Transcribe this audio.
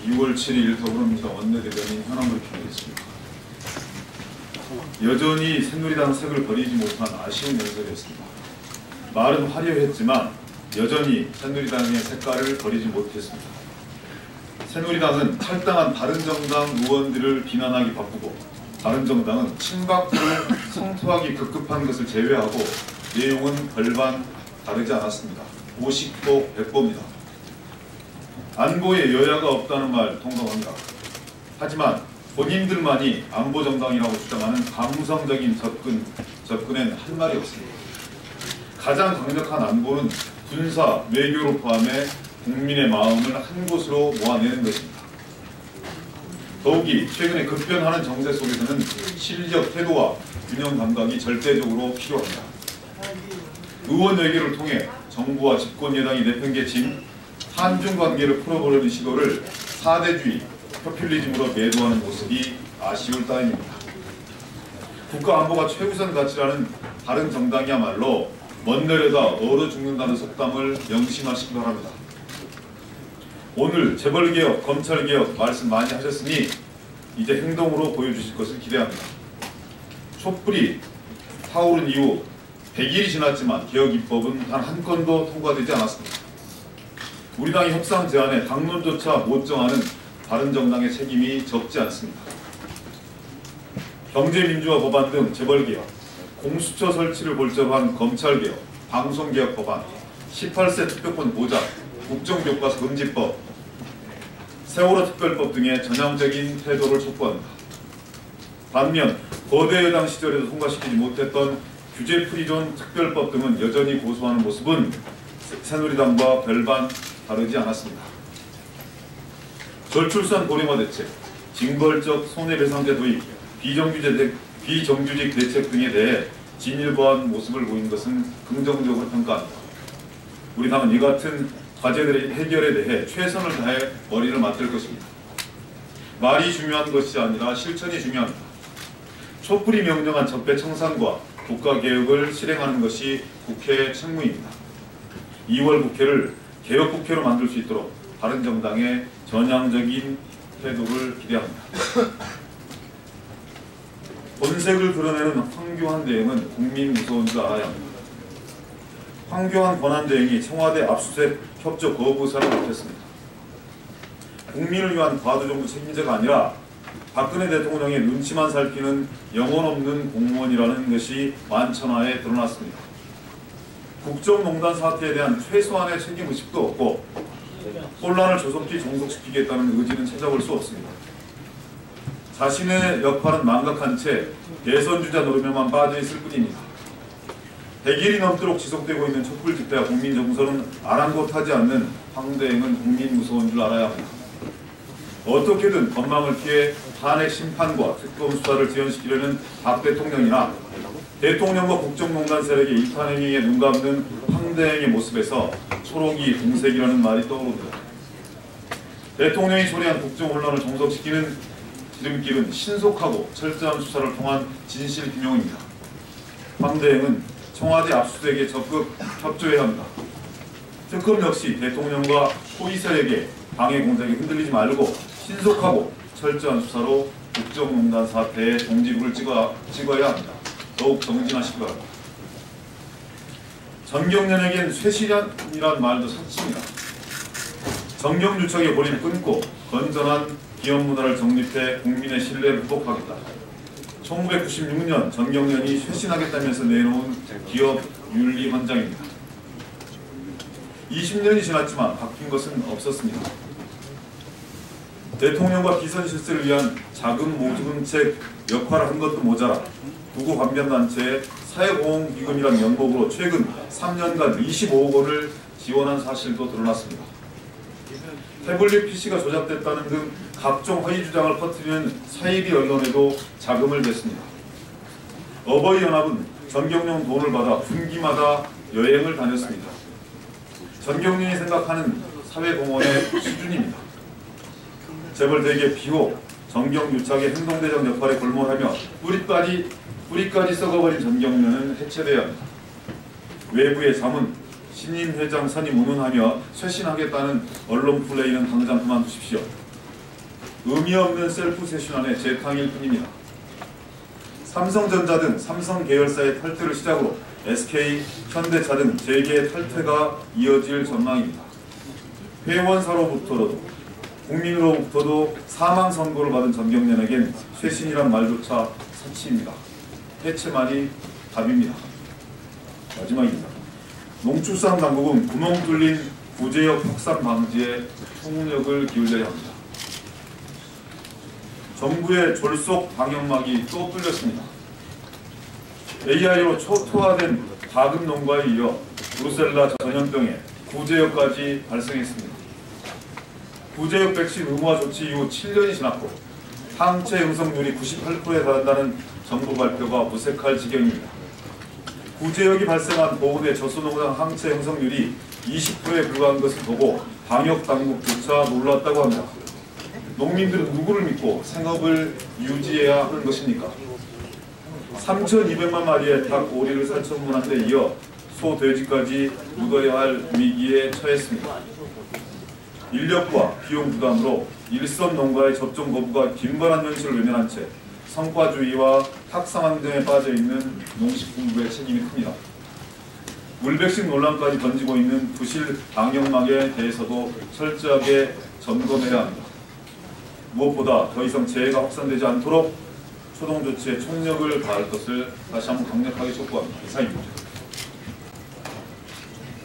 2월 7일 더불어민주당 원내대변인 현안을 표명했습니다. 여전히 새누리당 색을 버리지 못한 아쉬운 연설이었습니다. 말은 화려했지만 여전히 새누리당의 색깔을 버리지 못했습니다. 새누리당은 탈당한 바른정당 의원들을 비난하기 바쁘고 바른정당은 친박들을 성토하기 급급한 것을 제외하고 내용은 별반 다르지 않았습니다. 50보 100보입니다. 안보에 여야가 없다는 말 동감합니다. 하지만 본인들만이 안보정당이라고 주장하는 감성적인 접근엔 할 말이 없습니다. 가장 강력한 안보는 군사, 외교를 포함해 국민의 마음을 한 곳으로 모아내는 것입니다. 더욱이 최근에 급변하는 정세 속에서는 실력, 태도와 균형 감각이 절대적으로 필요합니다. 의원 외교를 통해 정부와 집권여당이 내팽개친 한중 관계를 풀어보려는 시도를 사대주의, 포퓰리즘으로 매도하는 모습이 아쉬울 따름입니다. 국가 안보가 최우선 가치라는 다른 정당이야말로 먼 내려다 얼어 죽는다는 속담을 명심하시기 바랍니다. 오늘 재벌개혁, 검찰개혁 말씀 많이 하셨으니 이제 행동으로 보여주실 것을 기대합니다. 촛불이 타오른 이후 100일이 지났지만 개혁 입법은 단 한 건도 통과되지 않았습니다. 우리 당의 협상 제안에 당론조차 못 정하는 바른정당의 책임이 적지 않습니다. 경제민주화 법안 등 재벌개혁, 공수처 설치를 골자한 검찰개혁, 방송개혁 법안, 18세 투표권 보장, 국정교과서 금지법, 세월호 특별법 등의 전향적인 태도를 촉구합니다. 반면 거대 여당 시절에도 통과시키지 못했던 규제프리존 특별법 등은 여전히 고수하는 모습은 새누리당과 별반 다르지 않았습니다. 저출산 고령화 대책, 징벌적 손해배상제 도입, 비정규직 대책 등에 대해 진일보한 모습을 보인 것은 긍정적으로 평가합니다. 우리 당은 이 같은 과제들의 해결에 대해 최선을 다해 머리를 맞댈 것입니다. 말이 중요한 것이 아니라 실천이 중요합니다. 촛불이 명령한 적폐청산과 국가개혁을 실행하는 것이 국회의 책무입니다. 2월 국회를 개혁국회로 만들 수 있도록 바른정당의 전향적인 태도를 기대합니다. 본색을 드러내는 황교안 대행은 국민 무서운 줄 알아야 합니다. 황교안 권한대행이 청와대 압수수색 협조 거부 사를 못했습니다. 국민을 위한 과도정부 책임자가 아니라 박근혜 대통령의 눈치만 살피는 영혼 없는 공무원이라는 것이 만천하에 드러났습니다. 국정농단 사태에 대한 최소한의 책임의식도 없고 혼란을 조속히 종속시키겠다는 의지는 찾아볼 수 없습니다. 자신의 역할은 망각한 채 대선주자 노름에만 빠져있을 뿐입니다. 100일이 넘도록 지속되고 있는 촛불 집회와 국민 정서는 아랑곳하지 않는 황 대행은 국민 무서운 줄 알아야 합니다. 어떻게든 건망을 피해 탄핵 심판과 특검 수사를 지연시키려는 박 대통령이나 대통령과 국정농단 세력의 일탄 행위에 눈감는 황 대행의 모습에서 초록이 동색이라는 말이 떠오릅니다. 대통령이 초래한 국정 혼란을 종속시키는 지름길은 신속하고 철저한 수사를 통한 진실규명입니다. 황 대행은 청와대 압수수색에 적극 협조해야 합니다. 특검 역시 대통령과 호위 세력의 방해 공작에 흔들리지 말고 신속하고 철저한 수사로 국정농단 사태의 종지부를 찍어야 합니다. 더욱 정진하시기 바랍니다. 정경련에겐 쇄신이란 말도 사치입니다. 정경유착의 고리를 끊고 건전한 기업 문화를 정립해 국민의 신뢰를 회복하겠다. 1996년 정경련이 쇄신하겠다면서 내놓은 기업 윤리 헌장입니다. 20년이 지났지만 바뀐 것은 없었습니다. 대통령과 비선 실세를 위한 자금 모금책 역할을 한 것도 모자라 구구관변단체의 사회보험기금이라는 명목으로 최근 3년간 25억 원을 지원한 사실도 드러났습니다. 태블릿 PC가 조작됐다는 등 각종 허위 주장을 퍼뜨리는 사이비 언론에도 자금을 냈습니다. 어버이연합은 전경련 돈을 받아 분기마다 여행을 다녔습니다. 전경련이 생각하는 사회공헌의 수준입니다. 재벌대기의 비호, 정경유착의 행동대장 역할에 골몰하며 뿌리까지 썩어버린 전경련은 해체돼야 합니다. 외부의 자문, 신임 회장 선임 운운하며 쇄신하겠다는 언론 플레이는 당장 그만두십시오. 의미 없는 셀프 세션안의 재탕일 뿐입니다. 삼성전자 등 삼성 계열사의 탈퇴를 시작으로 SK, 현대차 등 재계의 탈퇴가 이어질 전망입니다. 회원사로부터도 국민으로부터도 사망 선고를 받은 전경련에겐 쇄신이란 말조차 사치입니다. 해체만이 답입니다. 마지막입니다. 농축산 당국은 구멍 뚫린 구제역 확산 방지에 총력을 기울여야 합니다. 정부의 졸속 방역막이 또 뚫렸습니다. AI로 초토화된 다금 농가에 이어 브루셀라 전염병에 구제역까지 발생했습니다. 구제역 백신 의무화 조치 이후 7년이 지났고 항체 형성률이 98%에 달한다는 정부 발표가 무색할 지경입니다. 구제역이 발생한 보훈의 젖소농장 항체 형성률이 20%에 불과한 것을 보고 방역당국조차 놀랐다고 합니다. 농민들은 누구를 믿고 생업을 유지해야 하는 것입니까? 3,200만 마리의 닭, 오리를 살처분한 데 이어 소, 돼지까지 묻어야 할 위기에 처했습니다. 인력과 비용 부담으로 일선 농가의 접종 거부가 빈번한 현실을 외면한 채 성과주의와 탁상항쟁에 빠져있는 농식품부의 책임이 큽니다. 물백신 논란까지 던지고 있는 부실 방역망에 대해서도 철저하게 점검해야 합니다. 무엇보다 더 이상 재해가 확산되지 않도록 초동 조치에 총력을 다할 것을 다시 한번 강력하게 촉구합니다. 이상입니다.